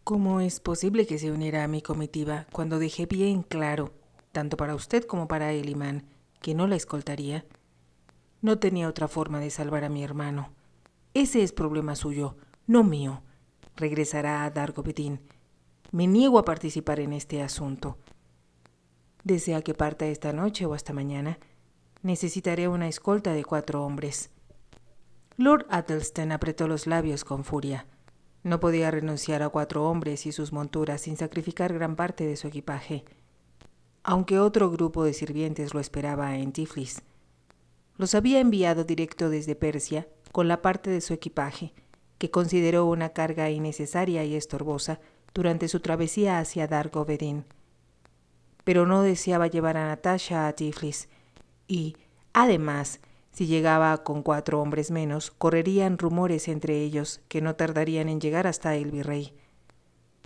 ¿Cómo es posible que se uniera a mi comitiva cuando dejé bien claro, tanto para usted como para el imán, que no la escoltaría? No tenía otra forma de salvar a mi hermano. Ese es problema suyo, no mío. Regresará a Dargovedin. Me niego a participar en este asunto. ¿Desea que parta esta noche o hasta mañana? Necesitaré una escolta de 4 hombres. Lord Athelstane apretó los labios con furia. No podía renunciar a 4 hombres y sus monturas sin sacrificar gran parte de su equipaje, aunque otro grupo de sirvientes lo esperaba en Tiflis. Los había enviado directo desde Persia con la parte de su equipaje, que consideró una carga innecesaria y estorbosa durante su travesía hacia Dargovedin. Pero no deseaba llevar a Natasha a Tiflis y, además, si llegaba con 4 hombres menos, correrían rumores entre ellos que no tardarían en llegar hasta el virrey.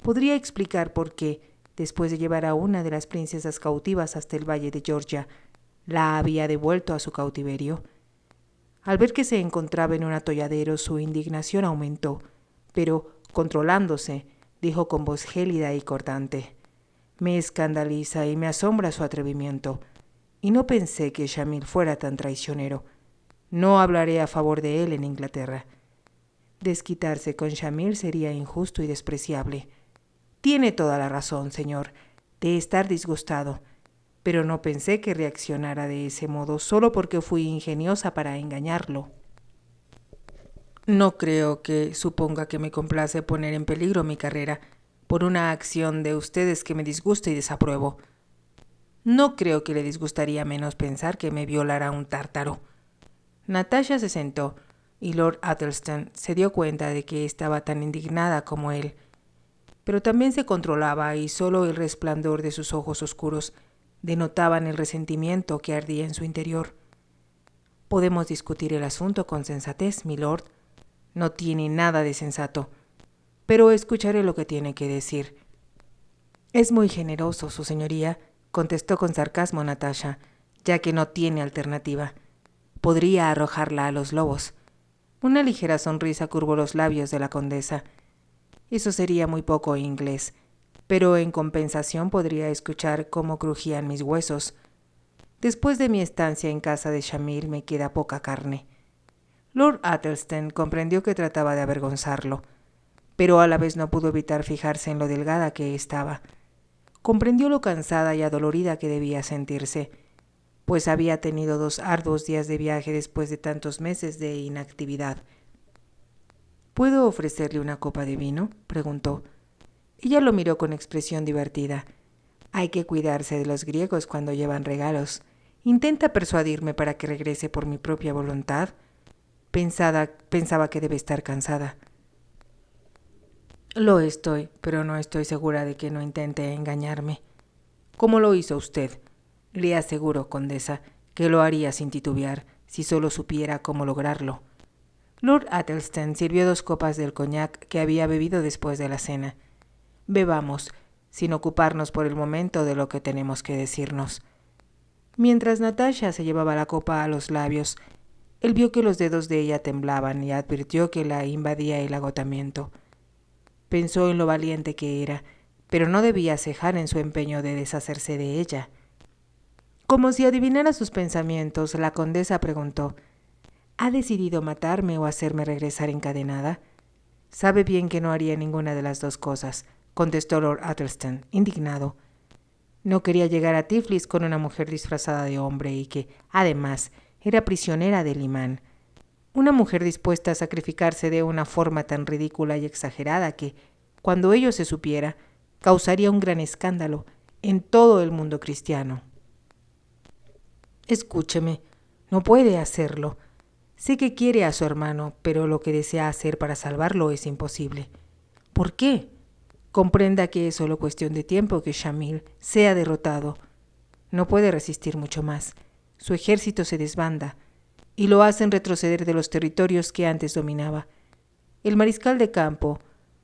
Podría explicar por qué, después de llevar a una de las princesas cautivas hasta el valle de Georgia, la había devuelto a su cautiverio. Al ver que se encontraba en un atolladero, su indignación aumentó, pero, controlándose, dijo con voz gélida y cortante: «Me escandaliza y me asombra su atrevimiento, y no pensé que Shamil fuera tan traicionero. No hablaré a favor de él en Inglaterra. Desquitarse con Shamil sería injusto y despreciable. Tiene toda la razón, señor, de estar disgustado, pero no pensé que reaccionara de ese modo solo porque fui ingeniosa para engañarlo. No creo que suponga que me complace poner en peligro mi carrera por una acción de ustedes que me disgusta y desapruebo. No creo que le disgustaría menos pensar que me violara un tártaro». Natasha se sentó y Lord Athelstane se dio cuenta de que estaba tan indignada como él, pero también se controlaba y solo el resplandor de sus ojos oscuros denotaban el resentimiento que ardía en su interior. «Podemos discutir el asunto con sensatez, milord. No tiene nada de sensato, pero escucharé lo que tiene que decir». «Es muy generoso, su señoría», contestó con sarcasmo Natasha, «ya que no tiene alternativa. Podría arrojarla a los lobos». Una ligera sonrisa curvó los labios de la condesa. «Eso sería muy poco inglés, pero en compensación podría escuchar cómo crujían mis huesos. Después de mi estancia en casa de Shamil me queda poca carne». Lord Athelstane comprendió que trataba de avergonzarlo, pero a la vez no pudo evitar fijarse en lo delgada que estaba. Comprendió lo cansada y adolorida que debía sentirse, pues había tenido 2 arduos días de viaje después de tantos meses de inactividad. «¿Puedo ofrecerle una copa de vino?», preguntó. Ella lo miró con expresión divertida. «Hay que cuidarse de los griegos cuando llevan regalos. ¿Intenta persuadirme para que regrese por mi propia voluntad? Pensaba que debe estar cansada». «Lo estoy, pero no estoy segura de que no intente engañarme. ¿Cómo lo hizo usted? Le aseguro, condesa, que lo haría sin titubear, si solo supiera cómo lograrlo». Lord Athelstane sirvió 2 copas del coñac que había bebido después de la cena. «Bebamos, sin ocuparnos por el momento de lo que tenemos que decirnos». Mientras Natasha se llevaba la copa a los labios, él vio que los dedos de ella temblaban y advirtió que la invadía el agotamiento. Pensó en lo valiente que era, pero no debía cejar en su empeño de deshacerse de ella. Como si adivinara sus pensamientos, la condesa preguntó: «¿Ha decidido matarme o hacerme regresar encadenada?». «Sabe bien que no haría ninguna de las 2 cosas», contestó Lord Athelstane, indignado. «No quería llegar a Tiflis con una mujer disfrazada de hombre y que, además, era prisionera del imán. Una mujer dispuesta a sacrificarse de una forma tan ridícula y exagerada que, cuando ello se supiera, causaría un gran escándalo en todo el mundo cristiano». «Escúcheme, no puede hacerlo. Sé que quiere a su hermano, pero lo que desea hacer para salvarlo es imposible». «¿Por qué?». «Comprenda que es solo cuestión de tiempo que Shamil sea derrotado. No puede resistir mucho más. Su ejército se desbanda y lo hacen retroceder de los territorios que antes dominaba. El mariscal de campo,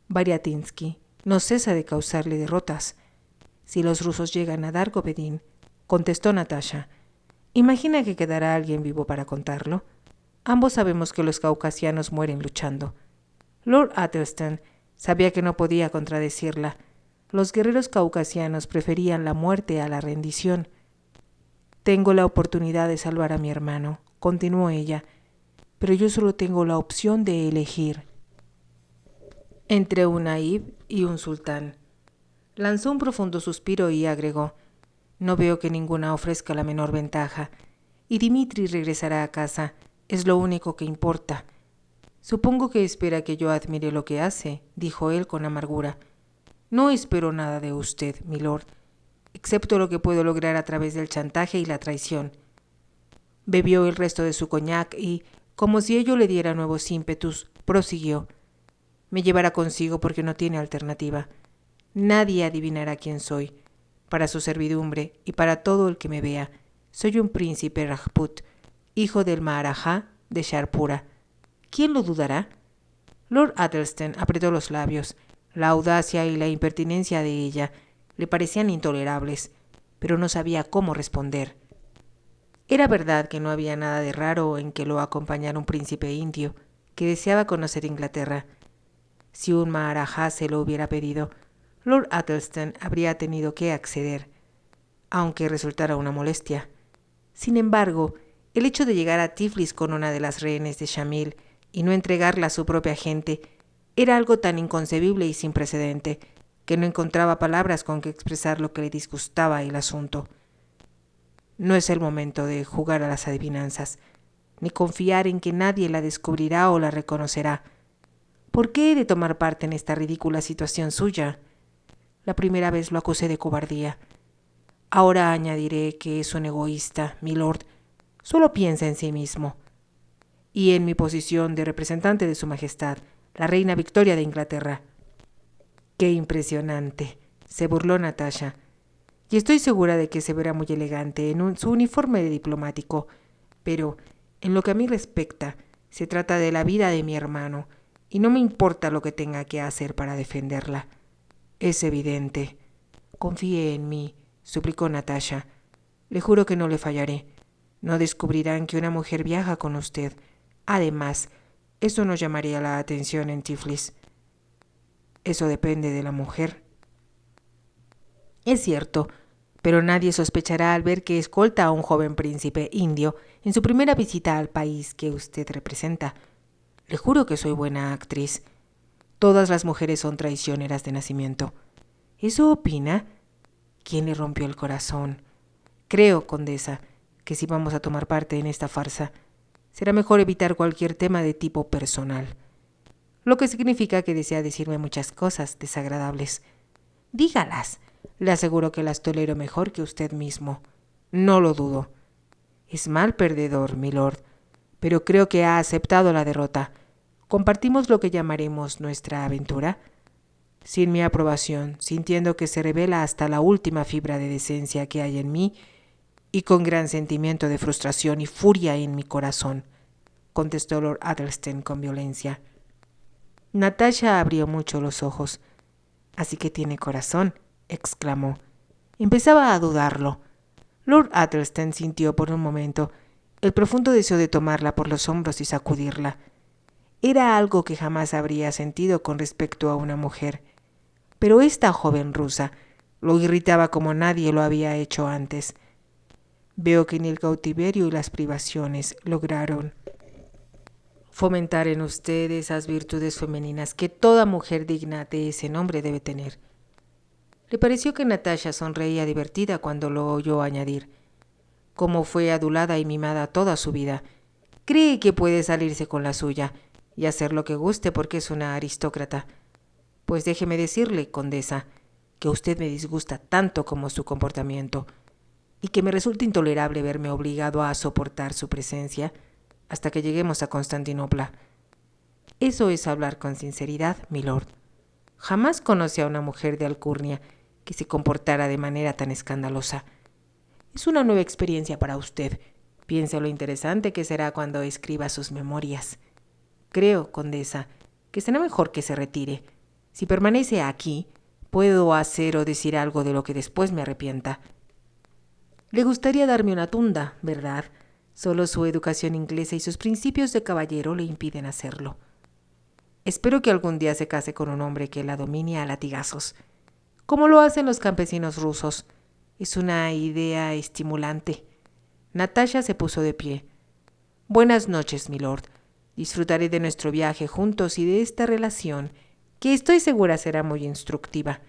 Bariatinsky, no cesa de causarle derrotas. Si los rusos llegan a Dargovedin», contestó Natasha, «¿imagina que quedará alguien vivo para contarlo? Ambos sabemos que los caucasianos mueren luchando». Lord Athelstane Sabía que no podía contradecirla. Los guerreros caucasianos preferían la muerte a la rendición. Tengo la oportunidad de salvar a mi hermano, continuó ella, pero yo solo tengo la opción de elegir entre un naib y un sultán. Lanzó un profundo suspiro y agregó: no veo que ninguna ofrezca la menor ventaja, y Dimitri regresará a casa, es lo único que importa. Supongo que espera que yo admire lo que hace, dijo él con amargura. No espero nada de usted, milord, excepto lo que puedo lograr a través del chantaje y la traición. Bebió el resto de su coñac y, como si ello le diera nuevos ímpetus, prosiguió: me llevará consigo porque no tiene alternativa. Nadie adivinará quién soy. Para su servidumbre y para todo el que me vea, soy un príncipe Rajput, hijo del Maharajá de Sharpura. ¿Quién lo dudará? Lord Athelstan apretó los labios. La audacia y la impertinencia de ella le parecían intolerables, pero no sabía cómo responder. Era verdad que no había nada de raro en que lo acompañara un príncipe indio que deseaba conocer Inglaterra. Si un Maharajá se lo hubiera pedido, Lord Athelstan habría tenido que acceder, aunque resultara una molestia. Sin embargo, el hecho de llegar a Tiflis con una de las rehenes de Shamil y no entregarla a su propia gente era algo tan inconcebible y sin precedente que no encontraba palabras con que expresar lo que le disgustaba el asunto. No es el momento de jugar a las adivinanzas, ni confiar en que nadie la descubrirá o la reconocerá. ¿Por qué he de tomar parte en esta ridícula situación suya? La primera vez lo acusé de cobardía. Ahora añadiré que es un egoísta, milord. Solo piensa en sí mismo. Y en mi posición de representante de su majestad, la reina Victoria de Inglaterra. ¡Qué impresionante!, se burló Natasha. Y estoy segura de que se verá muy elegante en su uniforme de diplomático. Pero, en lo que a mí respecta, se trata de la vida de mi hermano, y no me importa lo que tenga que hacer para defenderla. Es evidente. Confíe en mí, suplicó Natasha. Le juro que no le fallaré. No descubrirán que una mujer viaja con usted. Además, eso no llamaría la atención en Tiflis. Eso depende de la mujer. Es cierto, pero nadie sospechará al ver que escolta a un joven príncipe indio en su primera visita al país que usted representa. Le juro que soy buena actriz. Todas las mujeres son traicioneras de nacimiento. ¿Eso opina? ¿Quién le rompió el corazón? Creo, condesa, que si vamos a tomar parte en esta farsa, será mejor evitar cualquier tema de tipo personal. Lo que significa que desea decirme muchas cosas desagradables. Dígalas. Le aseguro que las tolero mejor que usted mismo. No lo dudo. Es mal perdedor, milord, pero creo que ha aceptado la derrota. ¿Compartimos lo que llamaremos nuestra aventura? Sin mi aprobación, sintiendo que se revela hasta la última fibra de decencia que hay en mí y con gran sentimiento de frustración y furia en mi corazón, contestó Lord Athelstan con violencia. Natasha abrió mucho los ojos. Así que tiene corazón, exclamó. Empezaba a dudarlo. Lord Athelstan sintió por un momento el profundo deseo de tomarla por los hombros y sacudirla. Era algo que jamás habría sentido con respecto a una mujer. Pero esta joven rusa lo irritaba como nadie lo había hecho antes. Veo que ni el cautiverio y las privaciones lograron fomentar en usted esas virtudes femeninas que toda mujer digna de ese nombre debe tener. Le pareció que Natasha sonreía divertida cuando lo oyó añadir. Como fue adulada y mimada toda su vida, cree que puede salirse con la suya y hacer lo que guste porque es una aristócrata. Pues déjeme decirle, condesa, que usted me disgusta tanto como su comportamiento y que me resulta intolerable verme obligado a soportar su presencia hasta que lleguemos a Constantinopla. Eso es hablar con sinceridad, milord. Jamás conocí a una mujer de alcurnia que se comportara de manera tan escandalosa. Es una nueva experiencia para usted. Piense lo interesante que será cuando escriba sus memorias. Creo, condesa, que será mejor que se retire. Si permanece aquí, puedo hacer o decir algo de lo que después me arrepienta. Le gustaría darme una tunda, ¿verdad? Solo su educación inglesa y sus principios de caballero le impiden hacerlo. Espero que algún día se case con un hombre que la domine a latigazos, como lo hacen los campesinos rusos. Es una idea estimulante. Natasha se puso de pie. Buenas noches, milord. Disfrutaré de nuestro viaje juntos y de esta relación, que estoy segura será muy instructiva.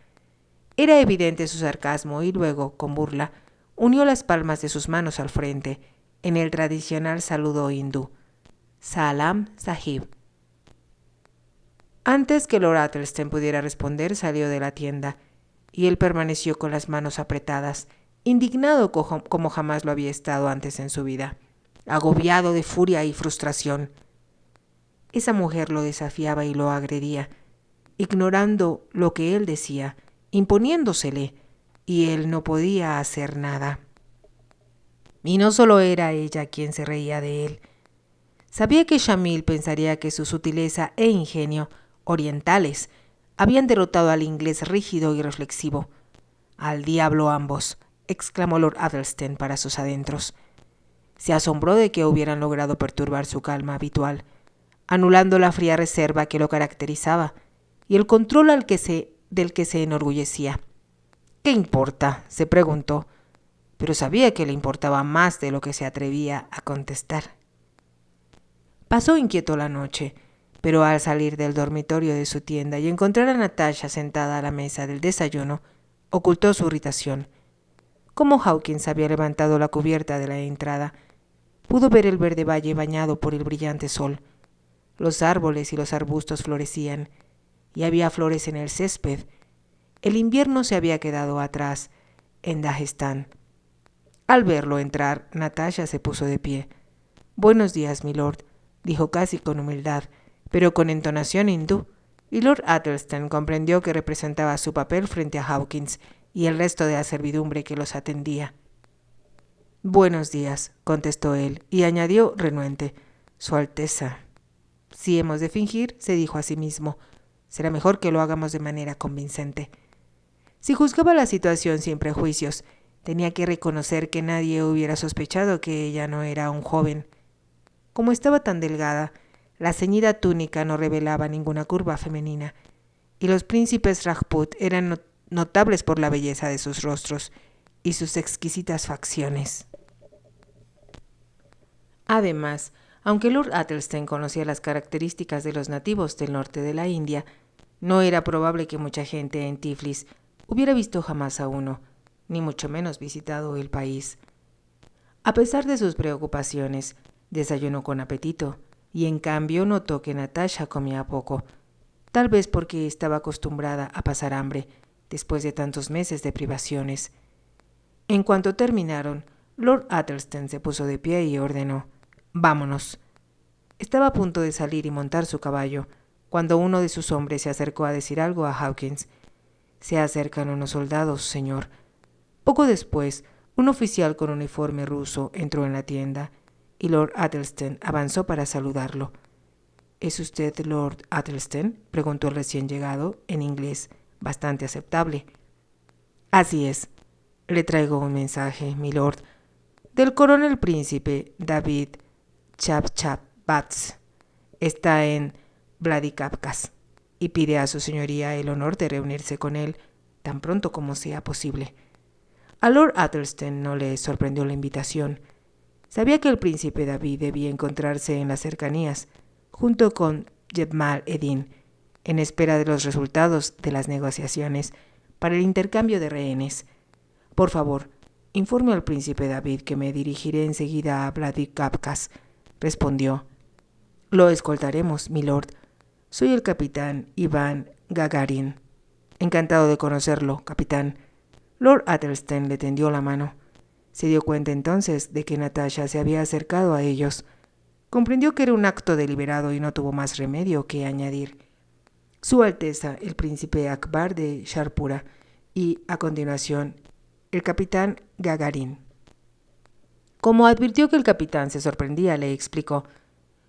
Era evidente su sarcasmo y luego, con burla, unió las palmas de sus manos al frente, en el tradicional saludo hindú. Salam Sahib. Antes que Lord Athelstane pudiera responder, salió de la tienda, y él permaneció con las manos apretadas, indignado como jamás lo había estado antes en su vida, agobiado de furia y frustración. Esa mujer lo desafiaba y lo agredía, ignorando lo que él decía, imponiéndosele, y él no podía hacer nada. Y no solo era ella quien se reía de él. Sabía que Shamil pensaría que su sutileza e ingenio orientales habían derrotado al inglés rígido y reflexivo. «Al diablo ambos», exclamó Lord Athelstane para sus adentros. Se asombró de que hubieran logrado perturbar su calma habitual, anulando la fría reserva que lo caracterizaba y el control del que se enorgullecía. «¿Qué importa?», se preguntó, pero sabía que le importaba más de lo que se atrevía a contestar. Pasó inquieto la noche, pero al salir del dormitorio de su tienda y encontrar a Natasha sentada a la mesa del desayuno, ocultó su irritación. Como Hawkins había levantado la cubierta de la entrada, pudo ver el verde valle bañado por el brillante sol. Los árboles y los arbustos florecían, y había flores en el césped. El invierno se había quedado atrás en Dagestán. Al verlo entrar, Natasha se puso de pie. «Buenos días, milord», dijo casi con humildad, pero con entonación hindú, y Lord Athelstane comprendió que representaba su papel frente a Hawkins y el resto de la servidumbre que los atendía. «Buenos días», contestó él, y añadió renuente: «Su Alteza». «Si hemos de fingir», se dijo a sí mismo, «será mejor que lo hagamos de manera convincente». Si juzgaba la situación sin prejuicios, tenía que reconocer que nadie hubiera sospechado que ella no era un joven. Como estaba tan delgada, la ceñida túnica no revelaba ninguna curva femenina, y los príncipes Rajput eran notables por la belleza de sus rostros y sus exquisitas facciones. Además, aunque Lord Athelstane conocía las características de los nativos del norte de la India, no era probable que mucha gente en Tiflis hubiera visto jamás a uno, ni mucho menos visitado el país. A pesar de sus preocupaciones, desayunó con apetito, y en cambio notó que Natasha comía poco, tal vez porque estaba acostumbrada a pasar hambre después de tantos meses de privaciones. En cuanto terminaron, Lord Athelstane se puso de pie y ordenó: «Vámonos». Estaba a punto de salir y montar su caballo, cuando uno de sus hombres se acercó a decir algo a Hawkins. «Se acercan unos soldados, señor». Poco después, un oficial con uniforme ruso entró en la tienda, y Lord Athelstane avanzó para saludarlo. «¿Es usted Lord Athelstane?», preguntó el recién llegado, en inglés bastante aceptable. «Así es. Le traigo un mensaje, milord, del coronel príncipe David Chapchabatz. Está en Vladikavkaz y pide a su señoría el honor de reunirse con él tan pronto como sea posible». A Lord Athelstane no le sorprendió la invitación. Sabía que el príncipe David debía encontrarse en las cercanías, junto con Jemal Eddin, en espera de los resultados de las negociaciones para el intercambio de rehenes. «Por favor, informe al príncipe David que me dirigiré enseguida a Vladikavkaz», respondió. «Lo escoltaremos, milord. Soy el capitán Iván Gagarin». «Encantado de conocerlo, capitán». Lord Athelstane le tendió la mano. Se dio cuenta entonces de que Natasha se había acercado a ellos. Comprendió que era un acto deliberado y no tuvo más remedio que añadir: «Su Alteza, el príncipe Akbar de Sharpura», y, a continuación, «el capitán Gagarin». Como advirtió que el capitán se sorprendía, le explicó: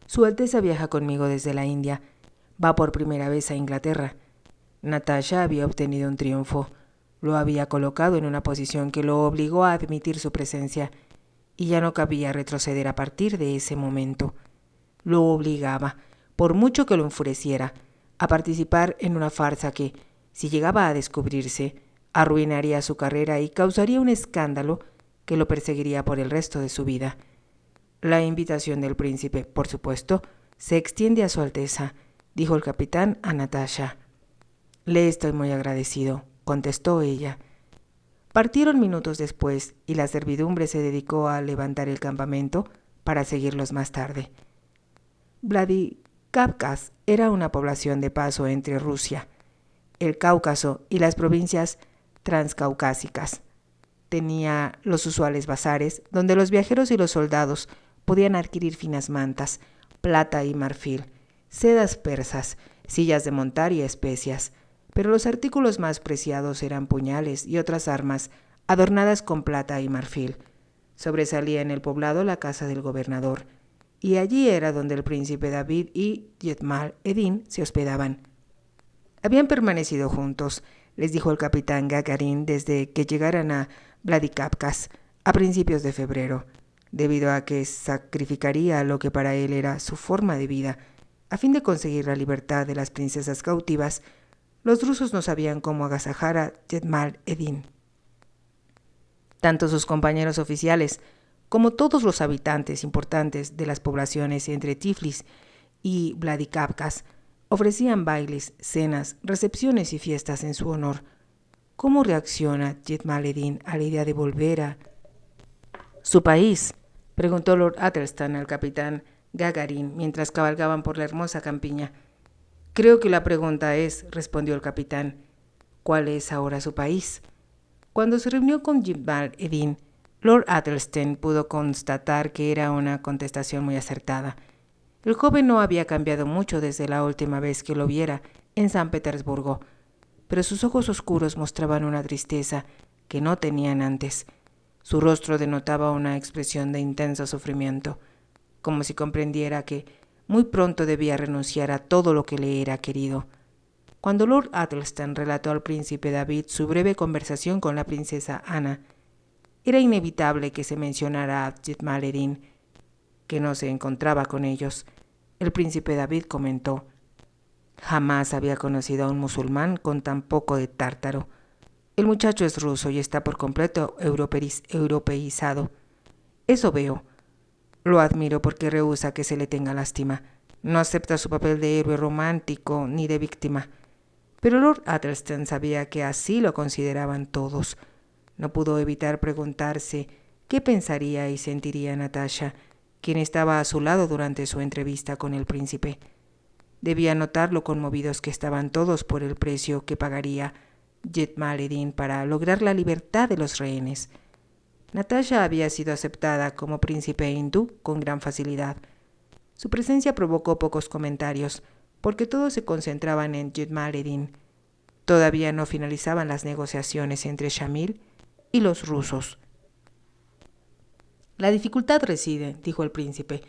«Su Alteza viaja conmigo desde la India. Va por primera vez a Inglaterra». Natasha había obtenido un triunfo. Lo había colocado en una posición que lo obligó a admitir su presencia, y ya no cabía retroceder a partir de ese momento. Lo obligaba, por mucho que lo enfureciera, a participar en una farsa que, si llegaba a descubrirse, arruinaría su carrera y causaría un escándalo que lo perseguiría por el resto de su vida. La invitación del príncipe, por supuesto, se extiende a su Alteza, dijo el capitán a Natasha. Le estoy muy agradecido, contestó ella. Partieron minutos después y la servidumbre se dedicó a levantar el campamento para seguirlos más tarde. Vladikavkaz era una población de paso entre Rusia, el Cáucaso y las provincias transcaucásicas. Tenía los usuales bazares donde los viajeros y los soldados podían adquirir finas mantas, plata y marfil, sedas persas, sillas de montar y especias, pero los artículos más preciados eran puñales y otras armas adornadas con plata y marfil. Sobresalía en el poblado la casa del gobernador, y allí era donde el príncipe David y Yetmal Eddin se hospedaban. Habían permanecido juntos, les dijo el capitán Gagarin, desde que llegaran a Vladikavkaz a principios de febrero, debido a que sacrificaría lo que para él era su forma de vida, a fin de conseguir la libertad de las princesas cautivas. Los rusos no sabían cómo agasajar a Yetmal Eddin. Tanto sus compañeros oficiales como todos los habitantes importantes de las poblaciones entre Tiflis y Vladikavkaz ofrecían bailes, cenas, recepciones y fiestas en su honor. ¿Cómo reacciona Yetmal Eddin a la idea de volver a su país?, preguntó Lord Athelstan al capitán Gagarin mientras cabalgaban por la hermosa campiña. Creo que la pregunta es, respondió el capitán, ¿cuál es ahora su país? Cuando se reunió con Yetmal Eddin, Lord Athelstan pudo constatar que era una contestación muy acertada. El joven no había cambiado mucho desde la última vez que lo viera en San Petersburgo, pero sus ojos oscuros mostraban una tristeza que no tenían antes. Su rostro denotaba una expresión de intenso sufrimiento, como si comprendiera que muy pronto debía renunciar a todo lo que le era querido. Cuando Lord Athelstan relató al príncipe David su breve conversación con la princesa Ana, era inevitable que se mencionara a Yetmal Eddin, que no se encontraba con ellos. El príncipe David comentó: jamás había conocido a un musulmán con tan poco de tártaro. El muchacho es ruso y está por completo europeizado. Eso veo. Lo admiro porque rehúsa que se le tenga lástima. No acepta su papel de héroe romántico ni de víctima. Pero Lord Athelstan sabía que así lo consideraban todos. No pudo evitar preguntarse qué pensaría y sentiría Natasha, quien estaba a su lado durante su entrevista con el príncipe. Debía notar lo conmovidos que estaban todos por el precio que pagaría Yetmal Eddin para lograr la libertad de los rehenes. Natasha había sido aceptada como príncipe hindú con gran facilidad. Su presencia provocó pocos comentarios, porque todos se concentraban en Yetmal Eddin. Todavía no finalizaban las negociaciones entre Shamil y los rusos. La dificultad reside, dijo el príncipe,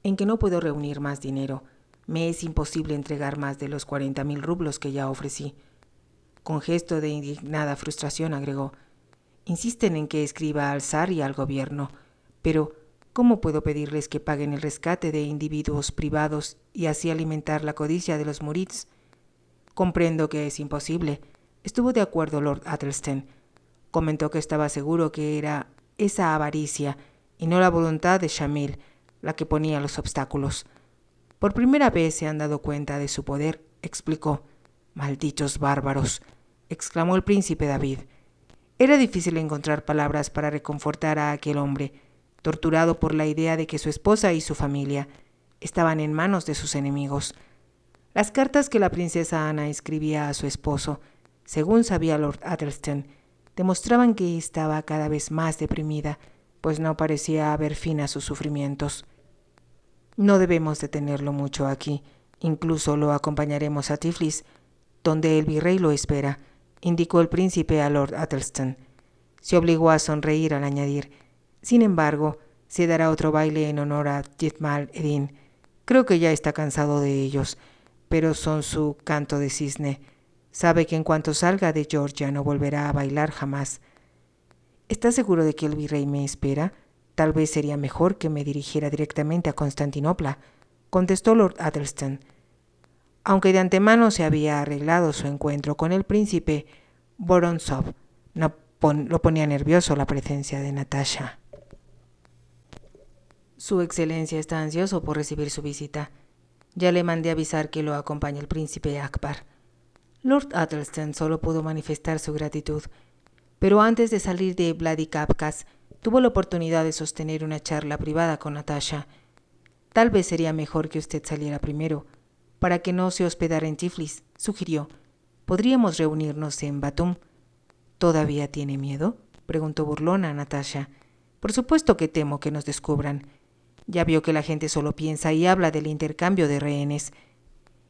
en que no puedo reunir más dinero. Me es imposible entregar más de los 40,000 rublos que ya ofrecí. Con gesto de indignada frustración agregó: insisten en que escriba al zar y al gobierno, pero ¿cómo puedo pedirles que paguen el rescate de individuos privados y así alimentar la codicia de los murids? Comprendo que es imposible. Estuvo de acuerdo Lord Athelstan. Comentó que estaba seguro que era esa avaricia y no la voluntad de Shamil la que ponía los obstáculos. Por primera vez se han dado cuenta de su poder, explicó. Malditos bárbaros, exclamó el príncipe David. Era difícil encontrar palabras para reconfortar a aquel hombre, torturado por la idea de que su esposa y su familia estaban en manos de sus enemigos. Las cartas que la princesa Ana escribía a su esposo, según sabía Lord Athelstan, demostraban que estaba cada vez más deprimida, pues no parecía haber fin a sus sufrimientos. No debemos detenerlo mucho aquí, incluso lo acompañaremos a Tiflis, donde el virrey lo espera, indicó el príncipe a Lord Athelstan. Se obligó a sonreír al añadir: sin embargo, se dará otro baile en honor a Yetmal Eddin. Creo que ya está cansado de ellos, pero son su canto de cisne. Sabe que en cuanto salga de Georgia no volverá a bailar jamás. ¿Está seguro de que el virrey me espera? Tal vez sería mejor que me dirigiera directamente a Constantinopla, contestó Lord Athelstan. aunque de antemano se había arreglado su encuentro con el príncipe Vorontsov. Lo ponía nervioso la presencia de Natasha. Su excelencia está ansioso por recibir su visita. Ya le mandé avisar que lo acompaña el príncipe Akbar. Lord Athelstan solo pudo manifestar su gratitud, pero antes de salir de Vladikavkaz tuvo la oportunidad de sostener una charla privada con Natasha. Tal vez sería mejor que usted saliera primero, para que no se hospedara en Tiflis, sugirió. Podríamos reunirnos en Batum. ¿Todavía tiene miedo?, preguntó burlona a Natasha. Por supuesto que temo que nos descubran. Ya vio que la gente solo piensa y habla del intercambio de rehenes.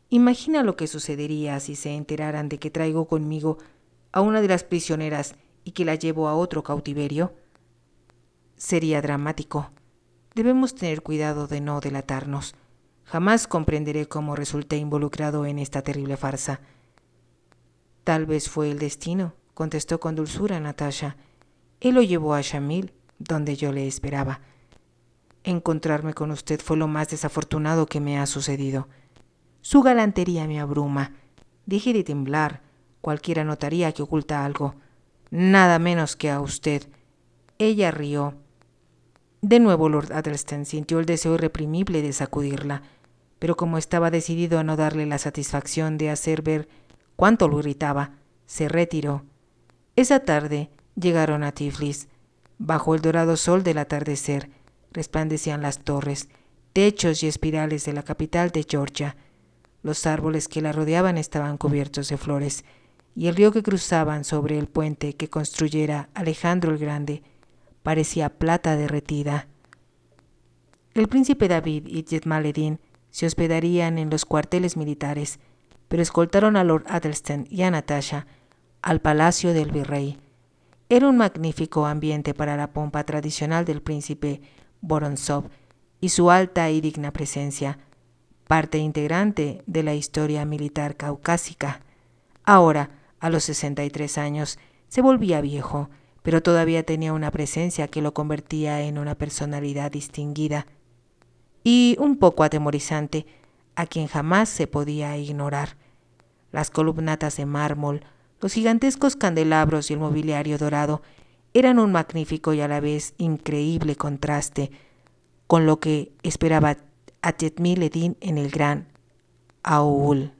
Imagina lo que sucedería si se enteraran de que traigo conmigo a una de las prisioneras y que la llevo a otro cautiverio. Sería dramático. Debemos tener cuidado de no delatarnos. Jamás comprenderé cómo resulté involucrado en esta terrible farsa. Tal vez fue el destino, contestó con dulzura Natasha. Él lo llevó a Shamil, donde yo le esperaba. Encontrarme con usted fue lo más desafortunado que me ha sucedido. Su galantería me abruma. Deje de temblar. Cualquiera notaría que oculta algo. Nada menos que a usted. Ella rió. De nuevo Lord Athelstan sintió el deseo irreprimible de sacudirla, pero como estaba decidido a no darle la satisfacción de hacer ver cuánto lo irritaba, se retiró. Esa tarde llegaron a Tiflis. Bajo el dorado sol del atardecer resplandecían las torres, techos y espirales de la capital de Georgia. Los árboles que la rodeaban estaban cubiertos de flores, y el río que cruzaban sobre el puente que construyera Alejandro el Grande parecía plata derretida. El príncipe David y Jetmaledin se hospedarían en los cuarteles militares, pero escoltaron a Lord Athelstan y a Natasha al palacio del virrey. Era un magnífico ambiente para la pompa tradicional del príncipe Vorontsov y su alta y digna presencia, parte integrante de la historia militar caucásica. Ahora, a los 63 años, se volvía viejo, pero todavía tenía una presencia que lo convertía en una personalidad distinguida y un poco atemorizante, a quien jamás se podía ignorar. Las columnatas de mármol, los gigantescos candelabros y el mobiliario dorado eran un magnífico y a la vez increíble contraste con lo que esperaba a Jetmaledin en el gran Aoul.